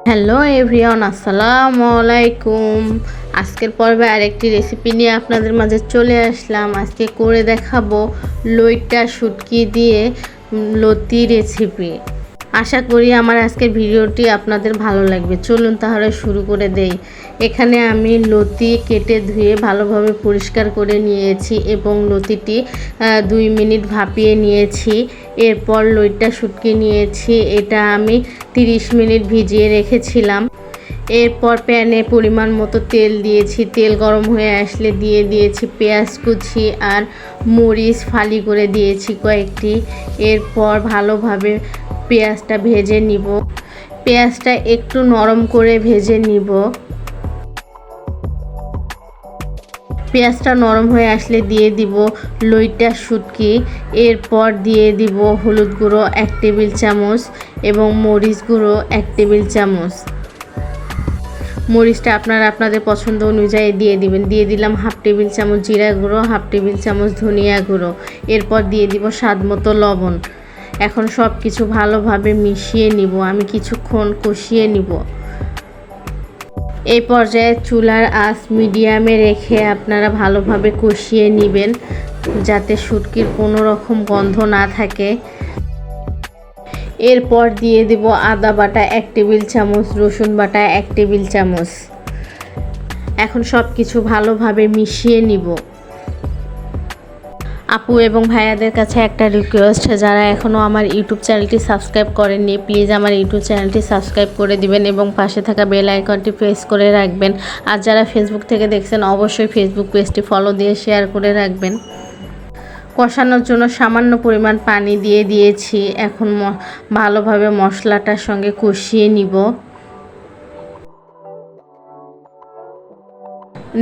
Hello everyone, আসসালামু আলাইকুম। আজকের পর্বে আরেকটি রেসিপি নিয়ে আপনাদের মাঝে চলে আসলাম। আজকে করে দেখাবো লইট্টা শুটকি দিয়ে লতি রেসিপি। আশা করি আমার আজকের ভিডিওটি আপনাদের ভালো লাগবে। চলুন তাহলে শুরু করে দেই। এখানে আমি লতি কেটে ধুয়ে ভালোভাবে পরিষ্কার করে নিয়েছি এবং লতিটি 2 মিনিট ভাপিয়ে নিয়েছি। এরপর লইট্টা শুটকি নিয়েছি, এটা আমি 30 মিনিট ভিজিয়ে রেখেছিলাম। এরপর প্যানে পরিমাণ মতো তেল দিয়েছি। তেল গরম হয়ে আসলে দিয়ে দিয়েছি পেঁয়াজ কুচি আর মরিচ ফালি করে দিয়েছি কয়েকটি। এরপর ভালোভাবে পেঁয়াজটা ভেজে নিব। পেঁয়াজটা একটু নরম করে ভেজে নিব। পেঁয়াজটা নরম হয়ে আসলে দিয়ে দিব লইট্টা শুটকি। এরপর দিয়ে দিব হলুদ গুঁড়ো 1 টেবিল চামচ এবং মরিচ গুঁড়ো 1 টেবিল চামচ। মরিচটা আপনাদের পছন্দ অনুযায়ী দিয়ে দিবেন। দিয়ে দিলাম 1/2 টেবিল চামচ জিরা গুঁড়ো, 1/2 টেবিল চামচ ধনিয়া গুঁড়ো। এরপর দিয়ে দিব স্বাদ মতো লবণ। এখন সব কিছু ভালোভাবে মিশিয়ে নিব। আমি কিছুক্ষণ কষিয়ে নিব। এই পর্যায়ে চুলার আঁচ মিডিয়ামে রেখে আপনারা ভালোভাবে কষিয়ে নেবেন, যাতে শুটকির কোনো রকম গন্ধ না থাকে। এরপর দিয়ে দেব আদা বাটা 1 টেবিল চামচ, রসুন বাটা 1 টেবিল চামচ। এখন সব কিছু ভালোভাবে মিশিয়ে নিব। আপু এবং ভাইয়াদের কাছে একটা রিকোয়েস্ট, যারা এখনও আমার ইউটিউব চ্যানেলটি সাবস্ক্রাইব করেননি প্লিজ আমার ইউটিউব চ্যানেলটি সাবস্ক্রাইব করে দিবেন এবং পাশে থাকা বেল আইকনটি প্রেস করে রাখবেন। আর যারা ফেসবুক থেকে দেখছেন অবশ্যই ফেসবুক পেজটি ফলো দিয়ে শেয়ার করে রাখবেন। কষানোর জন্য সামান্য পরিমাণ পানি দিয়ে দিয়েছি। এখন ভালোভাবে মশলাটার সঙ্গে কষিয়ে নিব।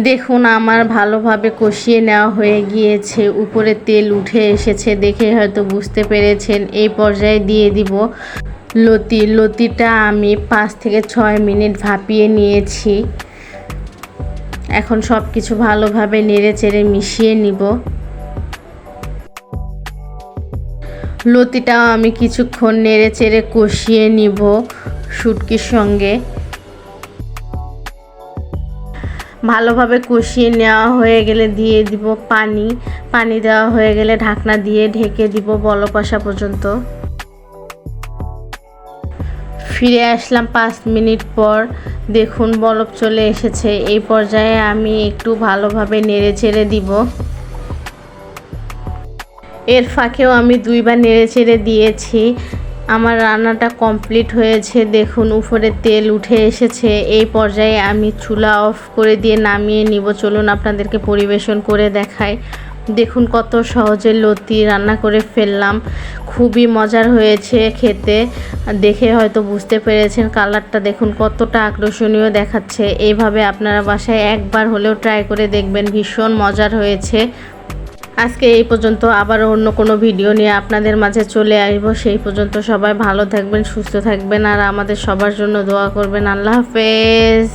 দেখুন আমার ভালোভাবে কষিয়ে নেওয়া হয়ে গিয়েছে, উপরে তেল উঠে এসেছে, দেখে হয়তো বুঝতে পেরেছেন। এই পর্যায়ে দিয়ে দিব লতিটা আমি 5 থেকে 6 মিনিট ভাপিয়ে নিয়েছি। এখন সব কিছু ভালোভাবে নেড়ে চেড়ে মিশিয়ে নিব। লতিটাও আমি কিছুক্ষণ নেড়ে চেড়ে কষিয়ে নিব শুটকির সঙ্গে। ভালোভাবে কষিয়ে নেওয়া হয়ে গেলে দিয়ে দিব পানি দেওয়া হয়ে গেলে ঢাকনা দিয়ে ঢেকে দিব বলক আসা পর্যন্ত। ফিরে আসলাম 5 মিনিট পর। দেখুন বলক চলে এসেছে। এই পর্যায়ে আমি একটু ভালোভাবে নেড়ে চেড়ে দিব। এর ফাঁকেও আমি 2 বার নেড়ে চেড়ে দিয়েছি। আমার রান্নাটা কমপ্লিট হয়েছে। দেখুন উপরে তেল উঠে এসেছে। এই পর্যায়ে আমি চুলা অফ করে দিয়ে নামিয়ে নিব। চলুন আপনাদেরকে পরিবেশন করে দেখাই। দেখুন কত সহজে লতি রান্না করে ফেললাম। খুবই মজার হয়েছে খেতে, দেখে হয়তো বুঝতে পেরেছেন। কালারটা দেখুন কতটা আকর্ষণীয় দেখাচ্ছে। এইভাবে আপনারা বাসায় একবার হলেও ট্রাই করে দেখবেন, ভীষণ মজার হয়েছে। আজকে এই পর্যন্ত, আবার অন্য কোনো ভিডিও নিয়ে আপনাদের মাঝে চলে আসব। সেই পর্যন্ত সবাই ভালো থাকবেন, সুস্থ থাকবেন আর আমাদের সবার জন্য দোয়া করবেন। আল্লাহ হাফেজ।